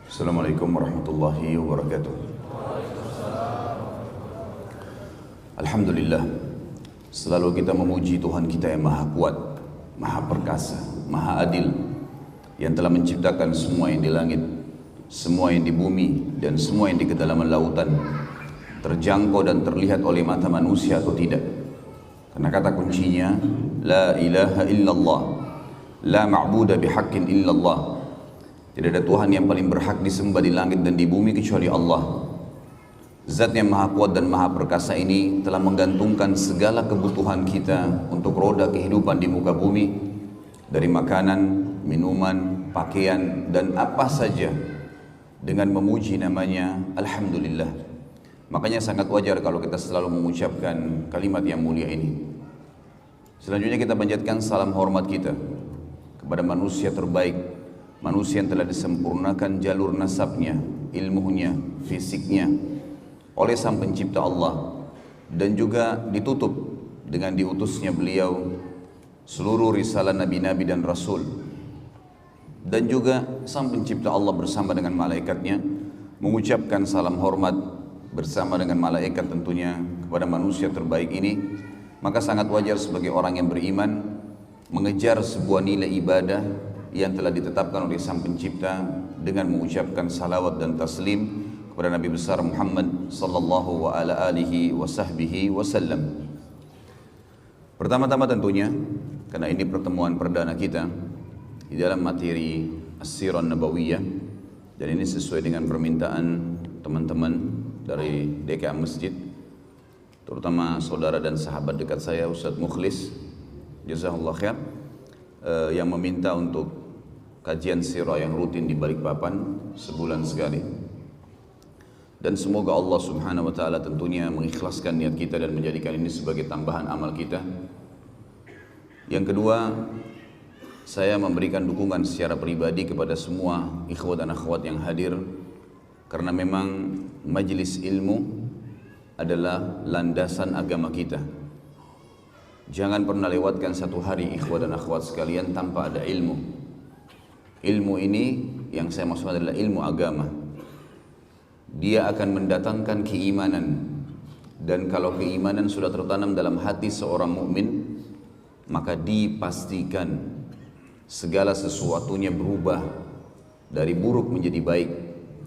Assalamualaikum warahmatullahi wabarakatuh. Alhamdulillah, selalu kita memuji Tuhan kita yang maha kuat, maha perkasa, maha adil, yang telah menciptakan semua yang di langit, semua yang di bumi, dan semua yang di kedalaman lautan, terjangkau dan terlihat oleh mata manusia atau tidak. Karena kata kuncinya, La ilaha illallah, La ma'buda bihaqqin illallah. Tidak ada Tuhan yang paling berhak disembah di langit dan di bumi kecuali Allah. Zat yang maha kuat dan maha perkasa ini telah menggantungkan segala kebutuhan kita untuk roda kehidupan di muka bumi, dari makanan, minuman, pakaian, dan apa saja, dengan memuji namanya Alhamdulillah. Makanya sangat wajar kalau kita selalu mengucapkan kalimat yang mulia ini. Selanjutnya kita panjatkan salam hormat kita kepada manusia terbaik, manusia yang telah disempurnakan jalur nasabnya, ilmunya, fisiknya oleh Sang Pencipta Allah, dan juga ditutup dengan diutusnya beliau seluruh risalah nabi-nabi dan rasul. Dan juga Sang Pencipta Allah bersama dengan malaikatnya mengucapkan salam hormat bersama dengan malaikat tentunya kepada manusia terbaik ini. Maka sangat wajar sebagai orang yang beriman mengejar sebuah nilai ibadah yang telah ditetapkan oleh Sang Pencipta dengan mengucapkan salawat dan taslim kepada Nabi besar Muhammad sallallahu wa ala alihi wa sahbihi wasallam. Pertama-tama tentunya, karena ini pertemuan perdana kita di dalam materi As-Sirah Nabawiyah, dan ini sesuai dengan permintaan teman-teman dari DKA Masjid, terutama saudara dan sahabat dekat saya Ustadz Mukhlis, jazakallah khair, yang meminta untuk kajian sirah yang rutin di Balikpapan sebulan sekali. Dan semoga Allah subhanahu wa ta'ala tentunya mengikhlaskan niat kita dan menjadikan ini sebagai tambahan amal kita. Yang kedua, saya memberikan dukungan secara pribadi kepada semua ikhwat dan akhwat yang hadir, karena memang majelis ilmu adalah landasan agama kita. Jangan pernah lewatkan satu hari ikhwat dan akhwat sekalian tanpa ada ilmu. Ilmu ini yang saya maksud adalah ilmu agama. Dia akan mendatangkan keimanan, dan kalau keimanan sudah tertanam dalam hati seorang mukmin, maka dipastikan segala sesuatunya berubah dari buruk menjadi baik,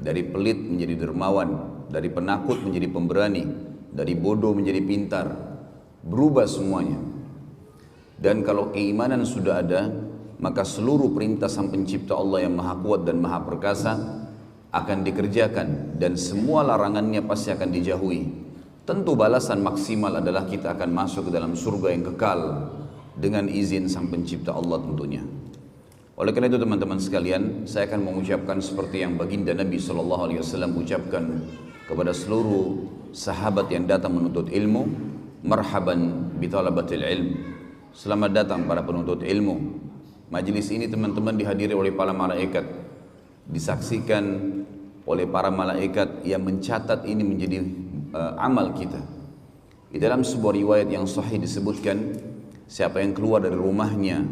dari pelit menjadi dermawan, dari penakut menjadi pemberani, dari bodoh menjadi pintar. Berubah semuanya. Dan kalau keimanan sudah ada, maka seluruh perintah Sang Pencipta Allah yang maha kuat dan maha perkasa akan dikerjakan, dan semua larangannya pasti akan dijauhi. Tentu balasan maksimal adalah kita akan masuk ke dalam surga yang kekal dengan izin Sang Pencipta Allah tentunya. Oleh karena itu teman-teman sekalian, saya akan mengucapkan seperti yang baginda Nabi SAW ucapkan kepada seluruh sahabat yang datang menuntut ilmu, marhaban bitalabatil ilm. Selamat datang para penuntut ilmu. Majelis ini teman-teman dihadiri oleh para malaikat, disaksikan oleh para malaikat yang mencatat ini menjadi amal kita. Di dalam sebuah riwayat yang sahih disebutkan, siapa yang keluar dari rumahnya,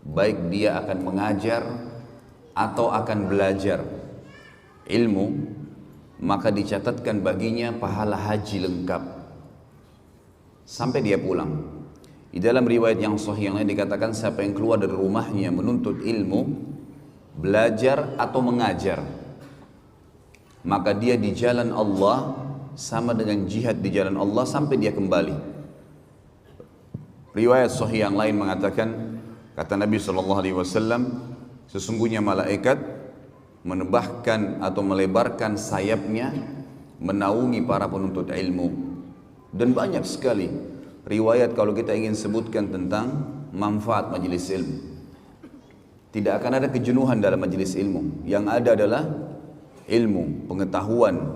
baik dia akan mengajar atau akan belajar ilmu, maka dicatatkan baginya pahala haji lengkap sampai dia pulang. Di dalam riwayat yang sahih yang lain dikatakan, siapa yang keluar dari rumahnya menuntut ilmu, belajar atau mengajar, maka dia di jalan Allah sama dengan jihad di jalan Allah sampai dia kembali. Riwayat sahih yang lain mengatakan, kata Nabi SAW, sesungguhnya malaikat menebahkan atau melebarkan sayapnya menaungi para penuntut ilmu. Dan banyak sekali riwayat kalau kita ingin sebutkan tentang manfaat majelis ilmu. Tidak akan ada kejenuhan dalam majelis ilmu. Yang ada adalah ilmu, pengetahuan,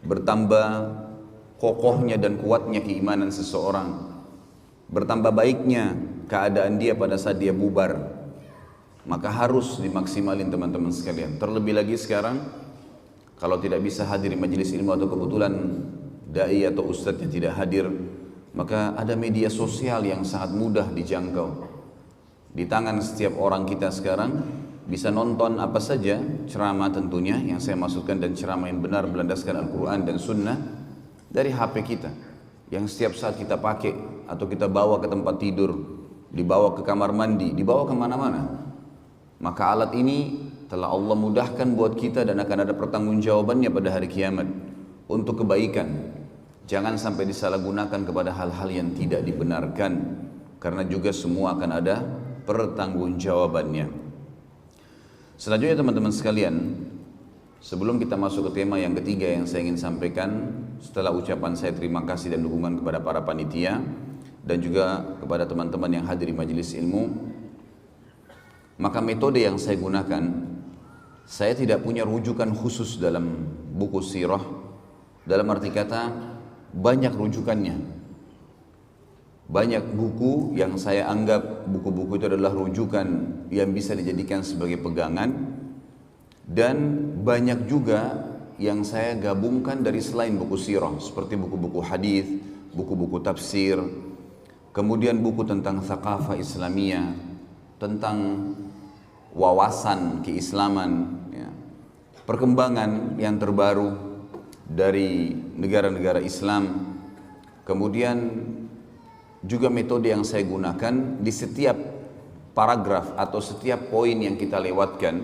bertambah kokohnya dan kuatnya keimanan seseorang, bertambah baiknya keadaan dia pada saat dia bubar. Maka harus dimaksimalin teman-teman sekalian. Terlebih lagi sekarang, kalau tidak bisa hadir di majelis ilmu atau kebetulan dai atau ustadz yang tidak hadir, maka ada media sosial yang sangat mudah dijangkau. Di tangan setiap orang kita sekarang bisa nonton apa saja ceramah tentunya yang saya maksudkan, dan ceramah yang benar berlandaskan Al-Quran dan Sunnah dari HP kita yang setiap saat kita pakai atau kita bawa ke tempat tidur, dibawa ke kamar mandi, dibawa kemana-mana. Maka alat ini telah Allah mudahkan buat kita dan akan ada pertanggungjawabannya pada hari kiamat untuk kebaikan. Jangan sampai disalahgunakan kepada hal-hal yang tidak dibenarkan, karena juga semua akan ada pertanggungjawabannya. Selanjutnya teman-teman sekalian, sebelum kita masuk ke tema yang ketiga yang saya ingin sampaikan, setelah ucapan saya terima kasih dan dukungan kepada para panitia dan juga kepada teman-teman yang hadir di majelis ilmu, maka metode yang saya gunakan, saya tidak punya rujukan khusus dalam buku sirah, dalam arti kata banyak rujukannya. Banyak buku yang saya anggap buku-buku itu adalah rujukan yang bisa dijadikan sebagai pegangan, dan banyak juga yang saya gabungkan dari selain buku sirah, seperti buku-buku hadis, buku-buku tafsir, kemudian buku tentang thaqafah Islamiyah, tentang wawasan keislaman, ya, perkembangan yang terbaru dari negara-negara Islam. Kemudian juga metode yang saya gunakan di setiap paragraf atau setiap poin yang kita lewatkan,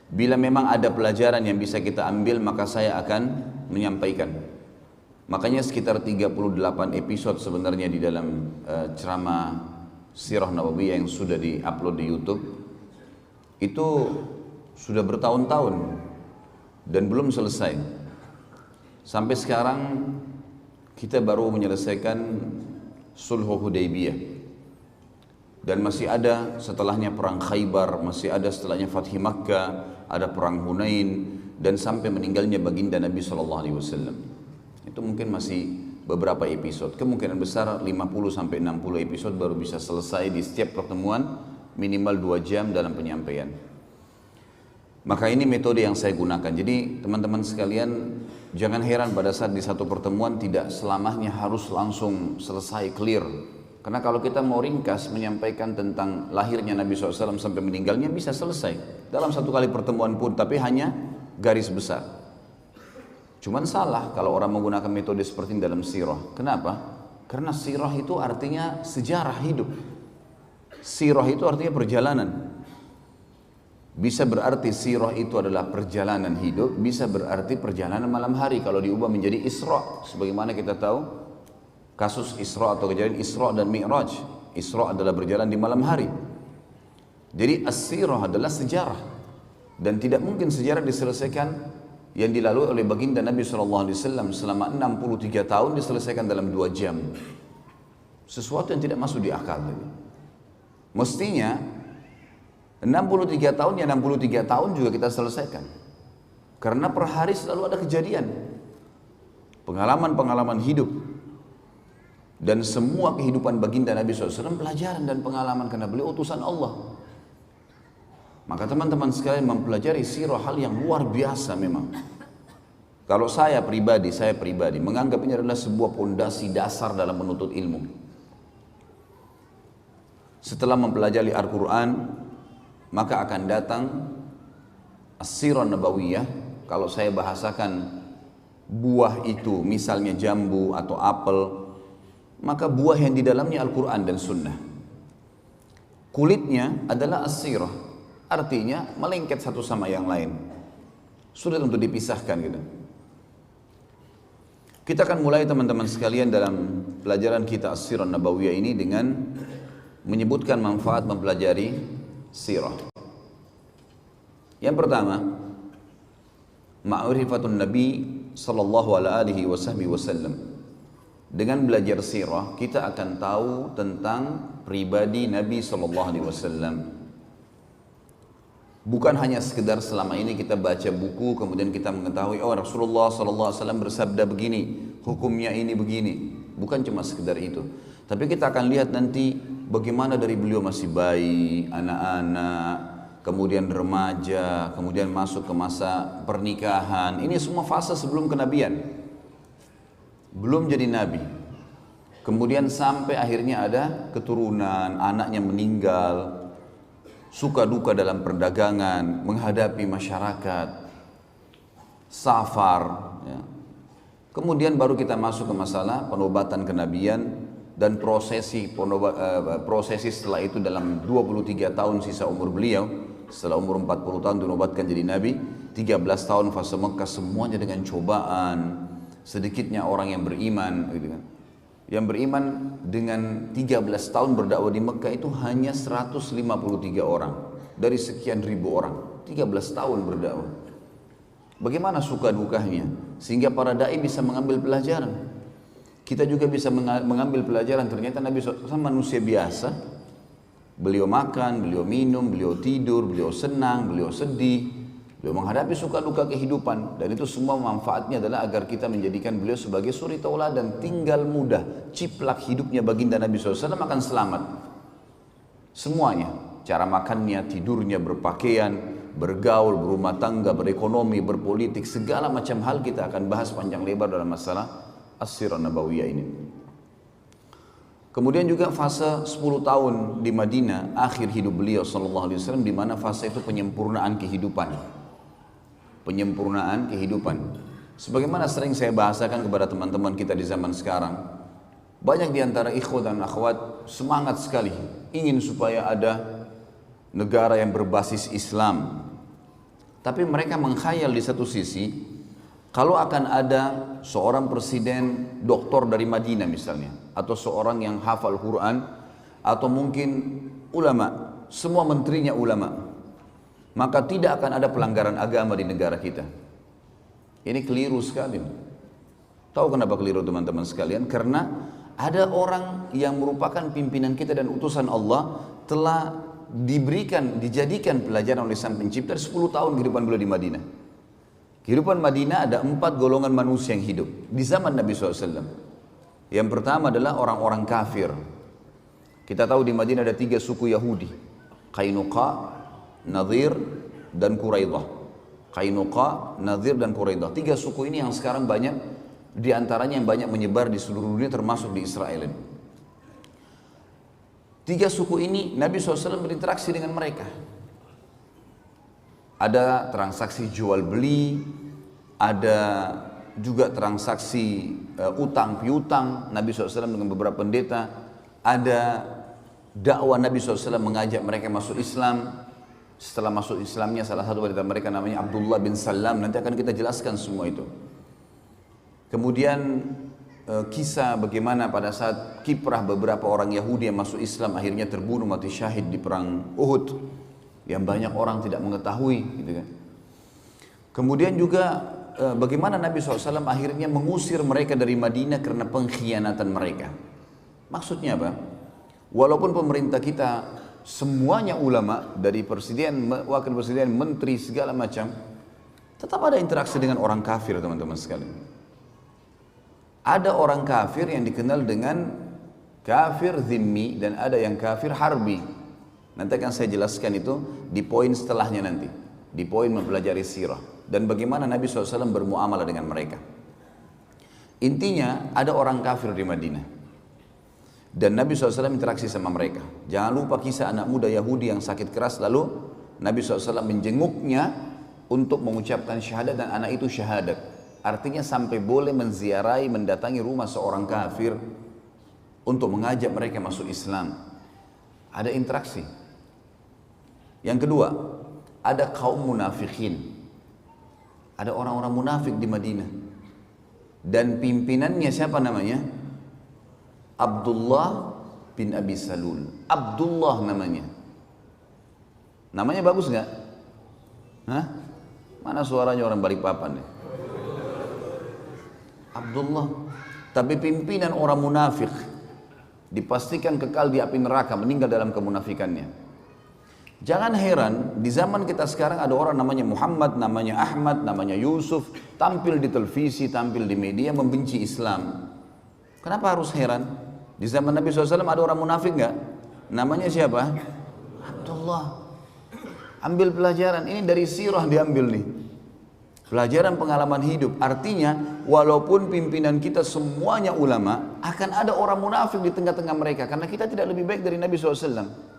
bila memang ada pelajaran yang bisa kita ambil, maka saya akan menyampaikan. Makanya sekitar 38 episode sebenarnya di dalam ceramah Sirah Nabawiyah yang sudah di-upload di YouTube itu sudah bertahun-tahun dan belum selesai. Sampai sekarang kita baru menyelesaikan Sulhu Hudaybiyah, dan masih ada setelahnya perang Khaybar, masih ada setelahnya Fathi Makkah, ada perang Hunain, dan sampai meninggalnya baginda Nabi SAW. Itu mungkin masih beberapa episode, kemungkinan besar 50-60 episode baru bisa selesai di setiap pertemuan, minimal 2 jam dalam penyampaian. Maka ini metode yang saya gunakan. Jadi teman-teman sekalian, jangan heran pada saat di satu pertemuan tidak selamanya harus langsung selesai clear. Karena kalau kita mau ringkas menyampaikan tentang lahirnya Nabi SAW sampai meninggalnya, bisa selesai dalam satu kali pertemuan pun, tapi hanya garis besar. Cuman salah kalau orang menggunakan metode seperti ini dalam sirah. Kenapa? Karena sirah itu artinya sejarah hidup. Sirah itu artinya perjalanan. Bisa berarti sirah itu adalah perjalanan hidup, bisa berarti perjalanan malam hari kalau diubah menjadi Isra. Sebagaimana kita tahu kasus Isra atau kejadian Isra dan Mi'raj. Isra adalah berjalan di malam hari. Jadi as-sirah adalah sejarah, dan tidak mungkin sejarah diselesaikan yang dilalui oleh baginda Nabi SAW selama 63 tahun diselesaikan dalam 2 jam. Sesuatu yang tidak masuk di akal. Mestinya 63 tahun ya 63 tahun juga kita selesaikan. Karena per hari selalu ada kejadian, pengalaman-pengalaman hidup. Dan semua kehidupan baginda Nabi SAW pelajaran dan pengalaman, karena beliau utusan Allah. Maka teman-teman sekalian, mempelajari sirah hal yang luar biasa memang. Kalau saya pribadi menganggap ini adalah sebuah pondasi dasar dalam menuntut ilmu. Setelah mempelajari Al-Quran, maka akan datang as-sirah nabawiyah. Kalau saya bahasakan buah itu misalnya jambu atau apel, maka buah yang di dalamnya Al-Quran dan Sunnah. Kulitnya adalah as-sirah, artinya melengket satu sama yang lain, sulit untuk dipisahkan gitu. Kita akan mulai teman-teman sekalian dalam pelajaran kita as-sirah nabawiyah ini dengan menyebutkan manfaat mempelajari sirah. Yang pertama, ma'rifatun Nabi sallallahu alaihi wasallam. Dengan belajar sirah, kita akan tahu tentang pribadi Nabi sallallahu alaihi wasallam. Bukan hanya sekedar selama ini kita baca buku kemudian kita mengetahui oh Rasulullah sallallahu alaihi wasallam bersabda begini, hukumnya ini begini. Bukan cuma sekedar itu. Tapi kita akan lihat nanti bagaimana dari beliau masih bayi, anak-anak, kemudian remaja, kemudian masuk ke masa pernikahan. Ini semua fase sebelum kenabian. Belum jadi nabi. Kemudian sampai akhirnya ada keturunan, anaknya meninggal. suka duka dalam perdagangan, menghadapi masyarakat, safar, ya. Kemudian baru kita masuk ke masalah penobatan kenabian dan prosesi setelah itu dalam 23 tahun sisa umur beliau. Setelah umur 40 tahun dinobatkan jadi nabi, 13 tahun fase Mekah semuanya dengan cobaan, sedikitnya orang yang beriman, gitu kan. Yang beriman dengan 13 tahun berdakwah di Mekah itu hanya 153 orang dari sekian ribu orang. 13 tahun berdakwah. Bagaimana suka dukanya sehingga para dai bisa mengambil pelajaran. Kita juga bisa mengambil pelajaran. Ternyata Nabi SAW manusia biasa. Beliau makan, beliau minum, beliau tidur, beliau senang, beliau sedih, beliau menghadapi suka duka kehidupan. Dan itu semua manfaatnya adalah agar kita menjadikan beliau sebagai suri tauladan. Tinggal mudah, ciplak hidupnya baginda Nabi SAW akan selamat. Semuanya, cara makannya, tidurnya, berpakaian, bergaul, berumah tangga, berekonomi, berpolitik, segala macam hal kita akan bahas panjang lebar dalam masalah As-Sirah Nabawiyah ini. Kemudian juga fase 10 tahun di Madinah, akhir hidup beliau sallallahu alaihi wasallam, di mana fase itu penyempurnaan kehidupan. Penyempurnaan kehidupan. Sebagaimana sering saya bahasakan kepada teman-teman kita di zaman sekarang, banyak di antara ikhwat dan akhwat semangat sekali ingin supaya ada negara yang berbasis Islam. Tapi mereka mengkhayal di satu sisi, kalau akan ada seorang presiden doktor dari Madinah misalnya, atau seorang yang hafal Quran, atau mungkin ulama, semua menterinya ulama, maka tidak akan ada pelanggaran agama di negara kita. Ini keliru sekali. Tahu kenapa keliru teman-teman sekalian? Karena ada orang yang merupakan pimpinan kita dan utusan Allah telah dijadikan pelajaran oleh Sang Pencipta 10 tahun kehidupan beliau di Madinah. Kehidupan Madinah ada 4 golongan manusia yang hidup di zaman Nabi SAW. Yang pertama adalah orang-orang kafir. Kita tahu di Madinah ada 3 suku Yahudi, Qainuqa, Nadhir, dan Quraidah. Qainuqa, Nadhir, dan Quraidah. 3 suku ini yang sekarang banyak, di antaranya yang banyak menyebar di seluruh dunia termasuk di Israel. 3 suku ini Nabi SAW berinteraksi dengan mereka. Ada transaksi jual beli, ada juga transaksi utang piutang Nabi SAW dengan beberapa pendeta, ada dakwah Nabi SAW mengajak mereka masuk Islam. Setelah masuk Islamnya salah satu dari mereka namanya Abdullah bin Salam, nanti akan kita jelaskan semua itu. Kemudian kisah bagaimana pada saat kiprah beberapa orang Yahudi yang masuk Islam akhirnya terbunuh mati syahid di perang Uhud, yang banyak orang tidak mengetahui, gitu kan. Kemudian juga bagaimana Nabi SAW akhirnya mengusir mereka dari Madinah karena pengkhianatan mereka. Maksudnya apa? Walaupun pemerintah kita semuanya ulama, dari presiden, wakil presiden, menteri, segala macam, tetap ada interaksi dengan orang kafir teman-teman sekalian. Ada orang kafir yang dikenal dengan kafir zimmi dan ada yang kafir harbi. Nanti akan saya jelaskan itu di poin setelahnya nanti, di poin mempelajari sirah dan bagaimana Nabi SAW bermuamalah dengan mereka. Intinya ada orang kafir di Madinah dan Nabi SAW interaksi sama mereka. Jangan lupa kisah anak muda Yahudi yang sakit keras, lalu Nabi SAW menjenguknya untuk mengucapkan syahadat dan anak itu syahadat. Artinya sampai boleh menziarahi, mendatangi rumah seorang kafir untuk mengajak mereka masuk Islam. Ada interaksi. Yang kedua, ada kaum munafikin. Ada orang-orang munafik di Madinah. Dan pimpinannya siapa namanya? Abdullah bin Abi Salul. Abdullah namanya. Namanya bagus nggak? Hah? Mana suaranya orang Balikpapan nih? Abdullah. Tapi pimpinan orang munafik. Dipastikan kekal di api neraka, meninggal dalam kemunafikannya. Jangan heran, di zaman kita sekarang ada orang namanya Muhammad, namanya Ahmad, namanya Yusuf, tampil di televisi, tampil di media, membenci Islam. Kenapa harus heran? Di zaman Nabi SAW ada orang munafik nggak? Namanya siapa? Abdullah. Ambil pelajaran, ini dari sirah diambil nih. Pelajaran pengalaman hidup. Artinya, walaupun pimpinan kita semuanya ulama, akan ada orang munafik di tengah-tengah mereka. Karena kita tidak lebih baik dari Nabi SAW.